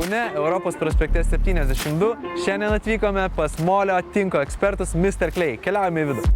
Kaune, Europos prospekte 72. Šiandien atvykome pas molio tinko ekspertus Mr. Clay. Keliaujame į vidų.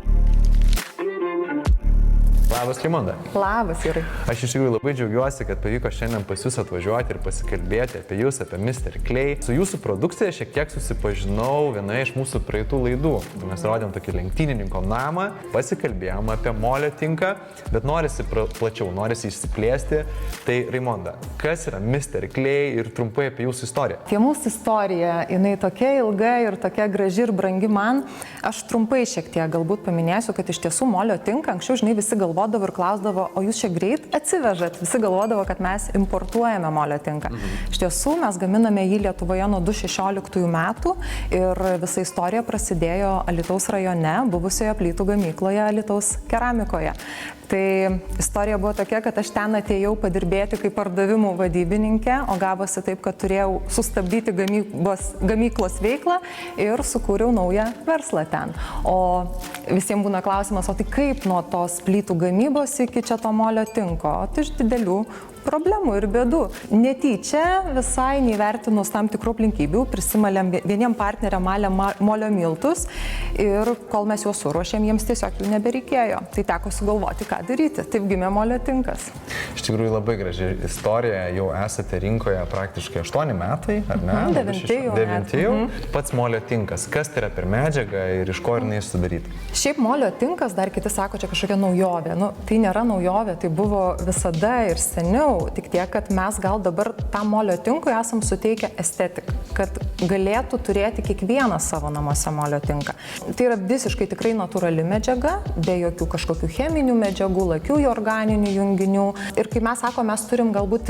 Labas, Raimonda. Labas, Jurai. Aš iš tikrųjų labai džiaugiuosi, kad pavyko šiandien pas jūs atvažiuoti ir pasikalbėti apie jūs, apie Mr. Clay. Su jūsų produkcija šiek tiek susipažinau vienoje iš mūsų praeitų laidų. Mes rodėm tokį lenktynininko namą, pasikalbėjom apie molio tinką, bet norisi plačiau, norisi išsiplėsti. Tai Raimonda, kas yra Mr. Clay ir trumpai apie jūsų istoriją? Apie mūsų istoriją, jinai tokia ilga ir tokia graži ir brangi man. Aš trumpai šiek tiek galbūt paminėsiu, kad iš tiesų molio tinka. Anksčiau, žinai, visi galvodavo ir klausdavo, o jūs čia greit atsivežat. Visi galvodavo, kad mes importuojame molio tinką. Iš tiesų, mes gaminame jį Lietuvoje nuo 2016 metų ir visa istorija prasidėjo Alytaus rajone, buvusioje plytų gamykloje Alytaus keramikoje. Tai istorija buvo tokia, kad aš ten atėjau padirbėti kaip pardavimų vadybininkė, o gavosi taip, kad turėjau sustabdyti gamyklos veiklą ir sukūriau naują verslą ten. O visiems būna klausimas, o tai kaip nuo tos plytų gamybos iki čia to molio tinko? O tai iš didelių problemų ir bėdų. Netyčia, visai neįvertinus tam tikrų aplinkybių, prisimalėm vieniem partneriam malėm molio miltus ir kol mes juos suruošėm, jiems tiesiog jų nebereikėjo. Tai teko sugalvoti, ką daryti. Taip gimė molio tinkas. Iš tikrųjų labai graži istorija, jau esate rinkoje praktiškai 8 metai, ar ne? 9 jau. Pats molio tinkas, kas tai yra per medžiaga ir iš ko jinai sudaryta? Šiaip molio tinkas, dar kiti sako, čia kažkokia naujovė. Tai nėra naujovė, tai buvo visada ir seniau. Tik tiek, kad mes gal dabar tam molio tinkui esam suteikę estetiką, kad galėtų turėti kiekvienas savo namuose molio tinką. Tai yra visiškai tikrai natūrali medžiaga, be jokių kažkokių cheminių medžiagų, lakiųjų organinių junginių. Ir kai mes sakome, mes turim galbūt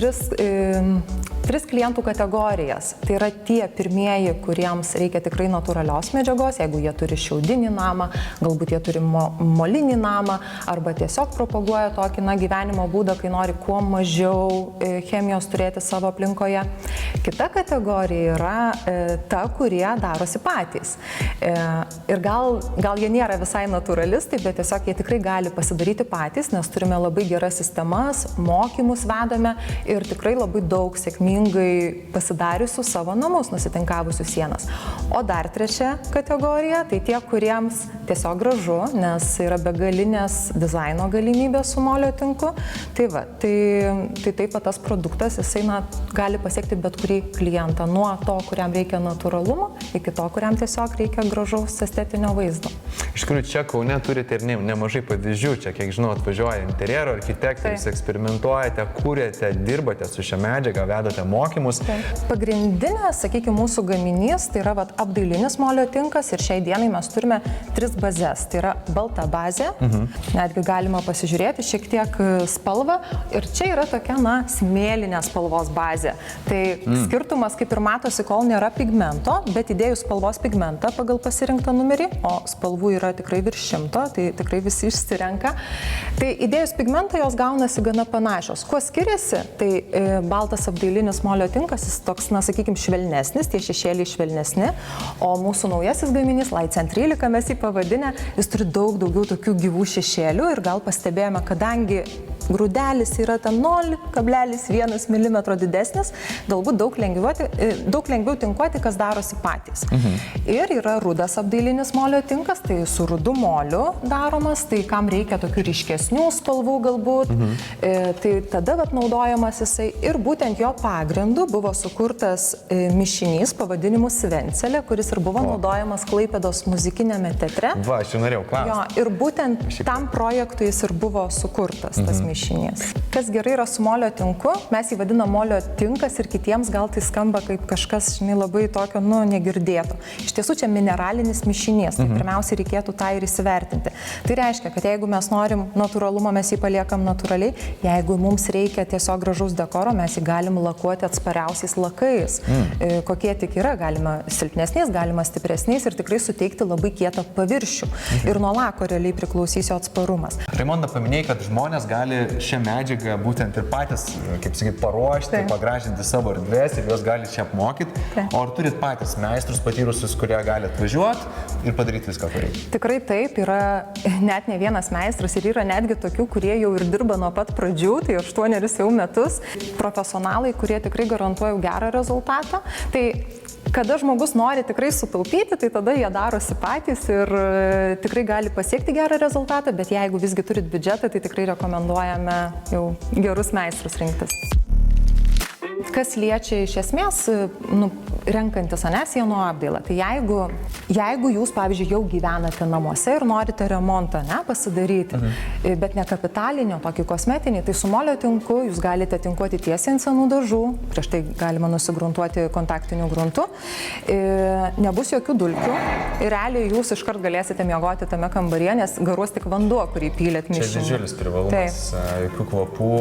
tris klientų kategorijas. Tai yra tie pirmieji, kuriems reikia tikrai natūralios medžiagos, jeigu jie turi šiaudinį namą, galbūt jie turi molinį namą, arba tiesiog propaguoja tokį gyvenimo būdą, kai nori kuo mažiau chemijos turėti savo aplinkoje. Kita kategorija yra ta, kurie darosi patys. Ir gal jie nėra visai natūralistai, bet tiesiog jie tikrai gali pasidaryti patys, nes turime labai geras sistemas, mokymus vedame ir tikrai labai daug sėkmingai pasidariusių savo namus, nusitinkavusių sienas. O dar trečia kategorija, tai tie, kuriems tiesiog gražu, nes yra begalinės dizaino galimybės su molio tinku. Tai taip pat tas produktas, jisai gali pasiekti bet kurį klientą, nuo to, kuriam reikia natūralumo, iki to, kuriam tiesiog reikia gražaus estetinio vaizdo. Iš tikrųjų, čia Kaune turite ir nemažai pavyzdžių, čia, kiek žinau, atvažiuoja interjero architektai, jūs eksperimentuojate, kūrėte, dirbate su šią medžiagą, vedate mokymus. Pagrindinė, sakykime, mūsų gaminys, tai yra apdailinis molio tinkas ir šiai dienai mes turime 3 bazes. Tai yra balta bazė, netgi galima pasižiūrėti šiek tiek spalvą ir čia yra tokia, smėlinės spalvos bazė. Tai skirtumas, kaip ir matosi, kol nėra pigmento, bet įdėjus spalvos pigmentą pagal pasirinktą numerį, o spalvų yra tikrai virš 100, tai tikrai visi išsirenka. Tai įdėjus pigmentą jos gaunasi gana panašios. Kuo skiriasi? Tai baltas apdailinis molio tinkas, jis toks, sakykime, švelnesnis, tie šešėliai švelnesni, o mūsų naujasis gaminys, Lightsen 13 mes jį pavadinę, jis turi daugiau tokių gyvų šešėlių ir gal pastebėjome, kadangi grūdelis yra ten 0,1 mm didesnis, galbūt daug lengviau tinkuoti, kas darosi patys. Ir yra rudas apdailinis molio tinkas, tai su rudu moliu daromas, tai kam reikia tokių ryškesnių spalvų galbūt, tai tada naudojamas jisai ir būtent jo pagrindu buvo sukurtas mišinys pavadinimu Svencelė, kuris ir buvo naudojamas Klaipėdos muzikinėme teatre. Va, aš jau norėjau klausti. Ir būtent tam projektui jis ir buvo sukurtas, tas mišinys. Kas gerai yra su molio tinku, mes jį vadinam molio tinkas ir kitiems gal tai skamba kaip kažkas, labai tokio, negirdėto. Iš tiesų čia mineralinis mišinys, tai pirmiausia reikėtų tą ir įsivertinti. Tai reiškia, kad jeigu mes norim natūralumo, mes jį paliekam natūraliai, jeigu mums reikia tiesiog gražaus dekoro, mes jį galim lakuoti atspariausiais lakais. Kokie tik yra, galima silpnesniais, galima stipresniais ir tikrai suteikti labai kietą paviršių. Ir nuo lako realiai priklausys jo atsparumas. Raimonda, paminėjai, kad žmonės gali šią medžiagą būtent ir patys, kaip sakyti, paruošti, Taip. pagražinti savo erdvės ir juos gali čia apmokyti. Taip. O ar turit patys meistrus patyrusius, kurie gali atvažiuoti ir padaryti viską, ko reikia? Tikrai taip, yra net ne vienas meistras ir yra netgi tokių, kurie jau ir dirba nuo pat pradžių, tai 8 jau metus, profesionalai, kurie tikrai garantuoja gerą rezultatą. Tai kada žmogus nori tikrai sutaupyti, tai tada jie darosi patys ir tikrai gali pasiekti gerą rezultatą, bet jeigu visgi turit biudžetą, tai tikrai rekomenduojame jau gerus meistrus rinktis. Kas liečia iš esmės, renkantis sienų apdailą, tai jeigu jūs, pavyzdžiui, jau gyvenate namuose ir norite remontą pasidaryti, bet ne kapitalinio, tokį kosmetinį, tai su molio tinku jūs galite tinkuoti tiesiai ant senų dažų, prieš tai galima nusigruntuoti kontaktiniu gruntu, nebus jokių dulkių ir realiai jūs iškart galėsite miegoti tame kambaryje, nes garuos tik vanduo, kurį pylėt mišinį. Čia didžiulis privalumas, jokių kvapų,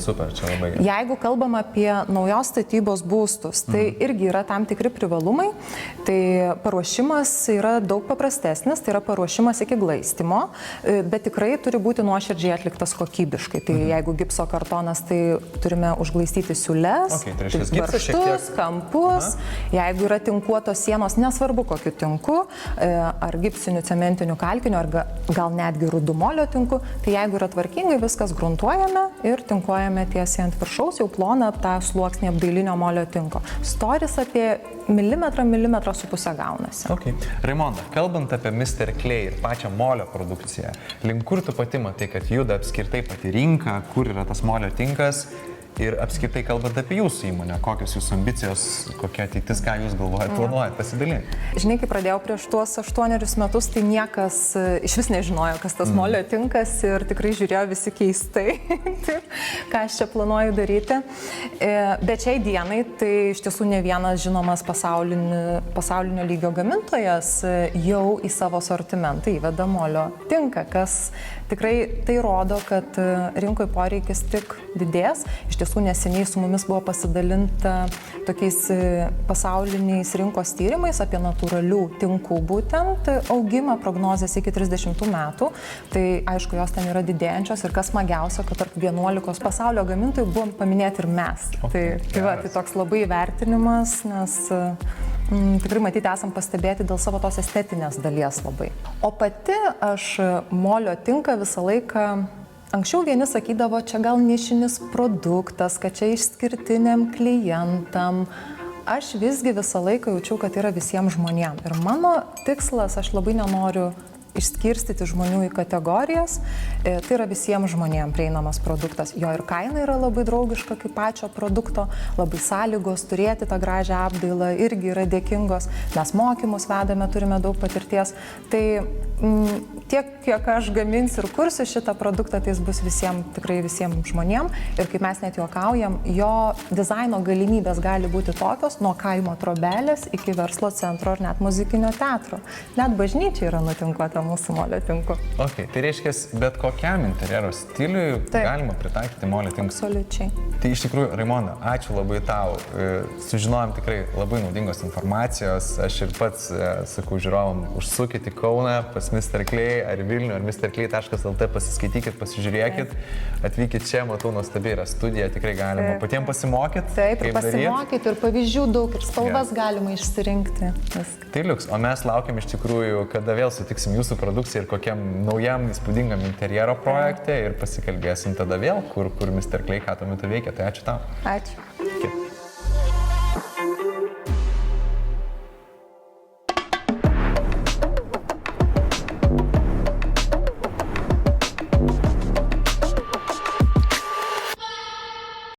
super, čia labai gerai. Jeigu kalbam apie naujos statybos būstus, tai irgi yra tam tikri privalumai. Tai paruošimas yra daug paprastesnis, tai yra paruošimas iki glaistimo, bet tikrai turi būti nuoširdžiai atliktas kokybiškai. Tai jeigu gipso kartonas, tai turime užglaistyti siūles, varžtus, kampus. Jeigu yra tinkuotos sienos, nesvarbu kokiu tinku, ar gipsiniu, cementiniu, kalkiniu, ar gal netgi rudumolio tinku, tai jeigu yra tvarkingai, viskas gruntuojame ir tinkuojame tiesiai ant viršaus, jau ploną tą sluoksnį apdailinio molio tinko. Storis apie milimetrą su pusę gaunasi. Okay. Raimonda, kalbant apie Mr. Clay ir pačią molio produkciją, link kur tu pati matai, kad juda apskritai pati rinka, kur yra tas molio tinkas ir apskritai kalbant apie jūsų įmonę, kokios jūsų ambicijos, kokia ateitis, ką jūs galvojate, planuojate pasidalinti? Žinai, kai pradėjau prieš tuos 8 metus, tai niekas iš vis nežinojo, kas tas molio tinkas ir tikrai žiūrėjo visi keistai, taip, ką aš čia planuoju daryti. Bet šiai dienai tai iš tiesų ne vienas žinomas pasaulinio lygio gamintojas jau į savo sortimentą įveda molio tinką, kas tikrai tai rodo, kad rinkoje poreikis tik didės. Iš tiesų neseniai su mumis buvo pasidalinta tokiais pasauliniais rinkos tyrimais apie natūralių tinkų būtent augimą, prognozės iki 30 metų. Tai aišku, jos ten yra didėjančios ir kas smagiausia, kad tarp 11 pasaulio gamintojų buvom paminėti ir mes. Tai toks labai vertinimas, nes tikrai matyti esam pastebėti dėl savo tos estetinės dalies labai. O pati aš molio tinką visą laiką, anksčiau vieni sakydavo, čia gal nišinis produktas, kad čia išskirtiniam klientam. Aš visgi visą laiką jaučiau, kad yra visiems žmonėms. Ir mano tikslas, aš labai nenoriu išskirstyti žmonių į kategorijas, tai yra visiems žmonėms prieinamas produktas. Jo ir kaina yra labai draugiška kaip pačio produkto, labai sąlygos turėti tą gražią apdailą irgi yra dėkingos. Mes mokymus vedame, turime daug patirties. Tai tiek, kiek aš gaminsiu ir kursiu šitą produktą, tai jis bus tikrai visiems žmonėms. Ir kaip mes net juokaujam, jo dizaino galimybės gali būti tokios, nuo kaimo trobelės iki verslo centro ar net muzikinio teatro. Net bažnyčia yra nutinkuota mūsų molio tinku. Okay, tai reiškia, bet kokiam interjero stiliui galima pritaikyti molio tinku. Absoliučiai. Tai iš tikrųjų, Raimonda, ačiū labai tau. Sužinojom tikrai labai naudingos informacijos. Aš ir pats sakau žiūrovam, užsukit į Kauną pas Mr. Clay ar Vilnių ar mrclay.lt, pasiskaitykit, pasižiūrėkit, atvykit čia, matau, nuostabi yra studija, tikrai galima patiems pasimokyti. Taip, ir pasimokyti, ir pavyzdžių daug, ir spalvas galima išsirinkti. Tai liuks, o mes laukiam iš tikrųjų, kada vėl sutiksim jūsų produkciją ir kokiam naujam įspūdingam interjero projekte ir pasikalbėsim tada vėl, kur Mr. Clay ką tuo metu veikia. Tai ačiū tau. Ačiū.